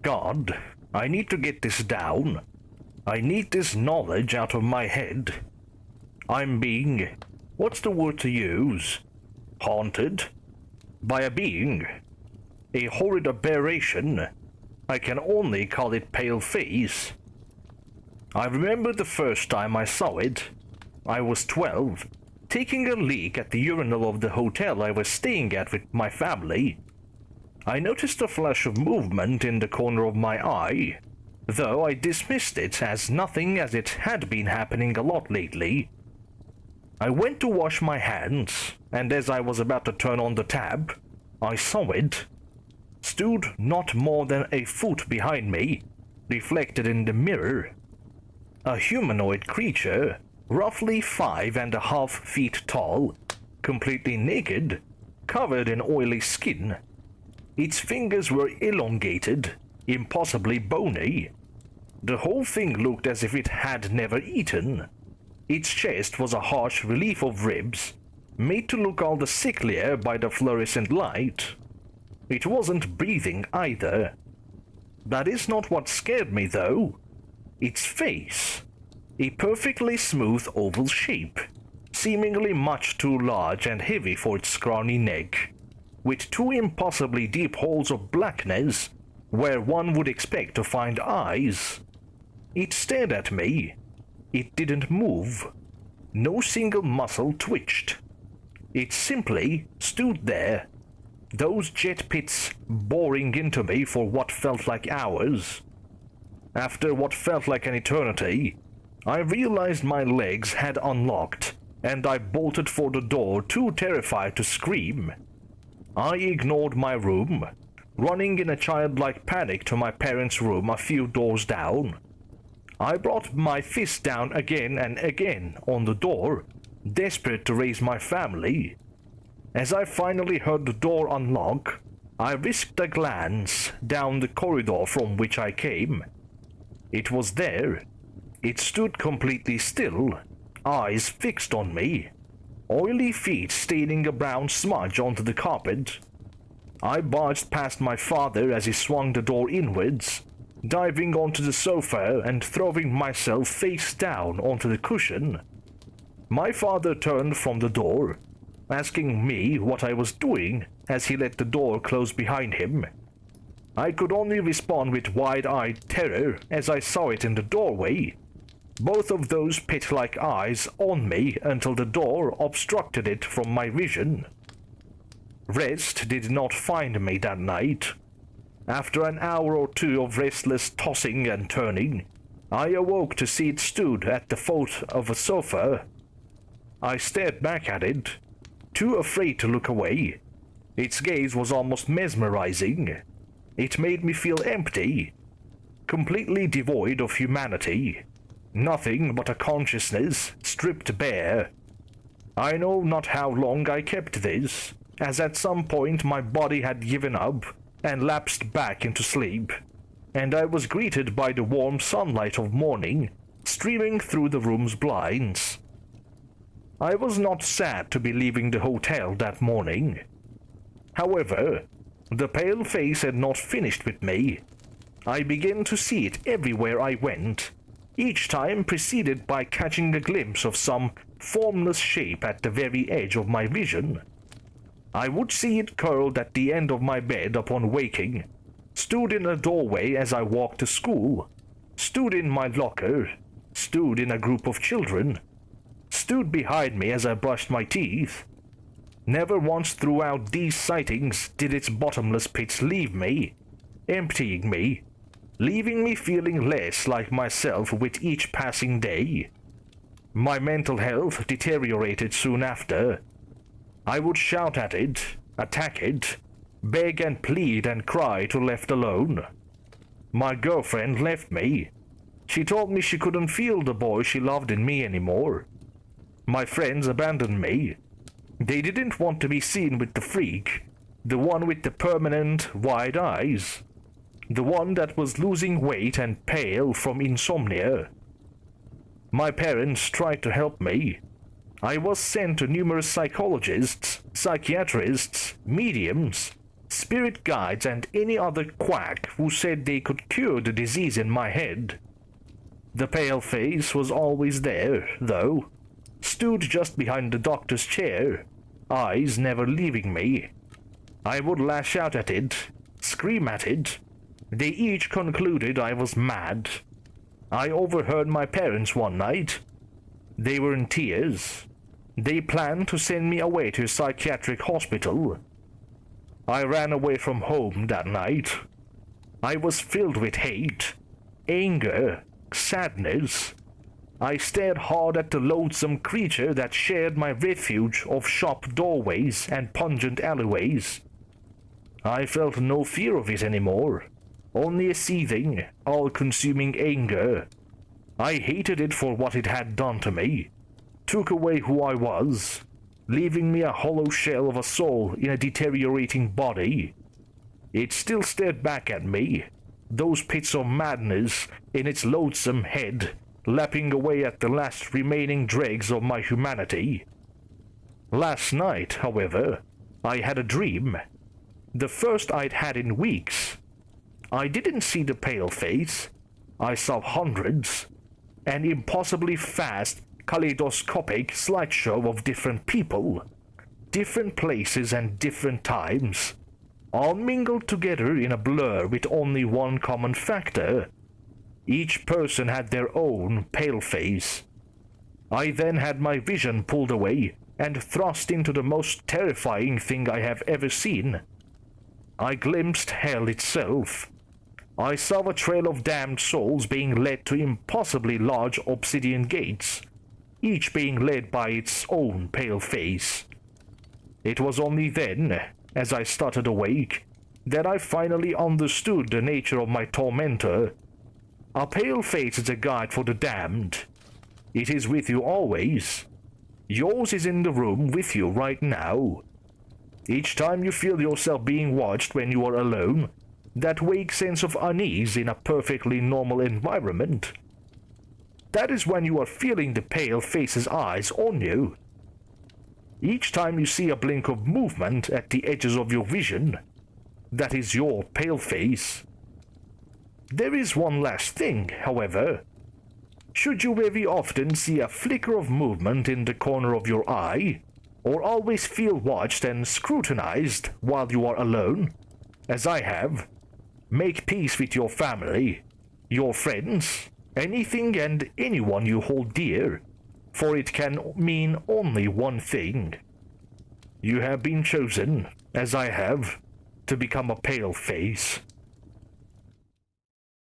God, I need to get this down. I need this knowledge out of my head. I'm being, what's the word to use? Haunted? By a being. A horrid aberration. I can only call it pale face. I remember the first time I saw it. I was 12, taking a leak at the urinal of the hotel I was staying at with my family. I noticed a flash of movement in the corner of my eye, though I dismissed it as nothing as it had been happening a lot lately. I went to wash my hands, and as I was about to turn on the tap, I saw it. Stood not more than a foot behind me, reflected in the mirror. A humanoid creature, roughly 5.5 feet tall, completely naked, covered in oily skin. Its fingers were elongated, impossibly bony. The whole thing looked as if it had never eaten. Its chest was a harsh relief of ribs, made to look all the sicklier by the fluorescent light. It wasn't breathing either. That is not what scared me though. Its face. A perfectly smooth oval shape, seemingly much too large and heavy for its scrawny neck, with two impossibly deep holes of blackness where one would expect to find eyes. It stared at me. It didn't move. No single muscle twitched. It simply stood there, those jet pits boring into me for what felt like hours. After what felt like an eternity, I realized my legs had unlocked, and I bolted for the door, too terrified to scream. I ignored my room, running in a childlike panic to my parents' room a few doors down. I brought my fist down again and again on the door, desperate to raise my family. As I finally heard the door unlock, I risked a glance down the corridor from which I came. It was there. It stood completely still, eyes fixed on me, oily feet staining a brown smudge onto the carpet. I barged past my father as he swung the door inwards, diving onto the sofa and throwing myself face down onto the cushion. My father turned from the door, asking me what I was doing as he let the door close behind him. I could only respond with wide-eyed terror as I saw it in the doorway, both of those pit-like eyes on me until the door obstructed it from my vision. Rest did not find me that night. After an hour or two of restless tossing and turning, I awoke to see it stood at the foot of a sofa. I stared back at it, too afraid to look away. Its gaze was almost mesmerizing. It made me feel empty, completely devoid of humanity. Nothing but a consciousness stripped bare. I know not how long I kept this, as at some point my body had given up and lapsed back into sleep, and I was greeted by the warm sunlight of morning streaming through the room's blinds. I was not sad to be leaving the hotel that morning. However, the pale face had not finished with me. I began to see it everywhere I went, each time preceded by catching a glimpse of some formless shape at the very edge of my vision. I would see it curled at the end of my bed upon waking, stood in a doorway as I walked to school, stood in my locker, stood in a group of children, stood behind me as I brushed my teeth. Never once throughout these sightings did its bottomless pits leave me, emptying me, leaving me feeling less like myself with each passing day. My mental health deteriorated soon after. I would shout at it, attack it, beg and plead and cry to left alone. My girlfriend left me. She told me she couldn't feel the boy she loved in me anymore. My friends abandoned me. They didn't want to be seen with the freak, the one with the permanent wide eyes, the one that was losing weight and pale from insomnia. My parents tried to help me. I was sent to numerous psychologists, psychiatrists, mediums, spirit guides and any other quack who said they could cure the disease in my head. The pale face was always there, though, stood just behind the doctor's chair, eyes never leaving me. I would lash out at it, scream at it. They each concluded I was mad. I overheard my parents one night. They were in tears. They planned to send me away to a psychiatric hospital. I ran away from home that night. I was filled with hate, anger, sadness. I stared hard at the loathsome creature that shared my refuge of shop doorways and pungent alleyways. I felt no fear of it anymore, only a seething, all-consuming anger. I hated it for what it had done to me, took away who I was, leaving me a hollow shell of a soul in a deteriorating body. It still stared back at me, those pits of madness in its loathsome head, lapping away at the last remaining dregs of my humanity. Last night, however, I had a dream. The first I'd had in weeks. I didn't see the pale face. I saw hundreds. An impossibly fast, kaleidoscopic slideshow of different people, different places and different times, all mingled together in a blur with only one common factor. Each person had their own pale face. I then had my vision pulled away and thrust into the most terrifying thing I have ever seen. I glimpsed hell itself. I saw a trail of damned souls being led to impossibly large obsidian gates, each being led by its own pale face. It was only then, as I started awake, that I finally understood the nature of my tormentor. A pale face is a guide for the damned. It is with you always. Yours is in the room with you right now. Each time you feel yourself being watched when you are alone, that vague sense of unease in a perfectly normal environment, that is when you are feeling the pale face's eyes on you. Each time you see a blink of movement at the edges of your vision, that is your pale face. There is one last thing, however. Should you very often see a flicker of movement in the corner of your eye, or always feel watched and scrutinized while you are alone, as I have, make peace with your family, your friends, anything and anyone you hold dear, for it can mean only one thing. You have been chosen, as I have, to become a pale face.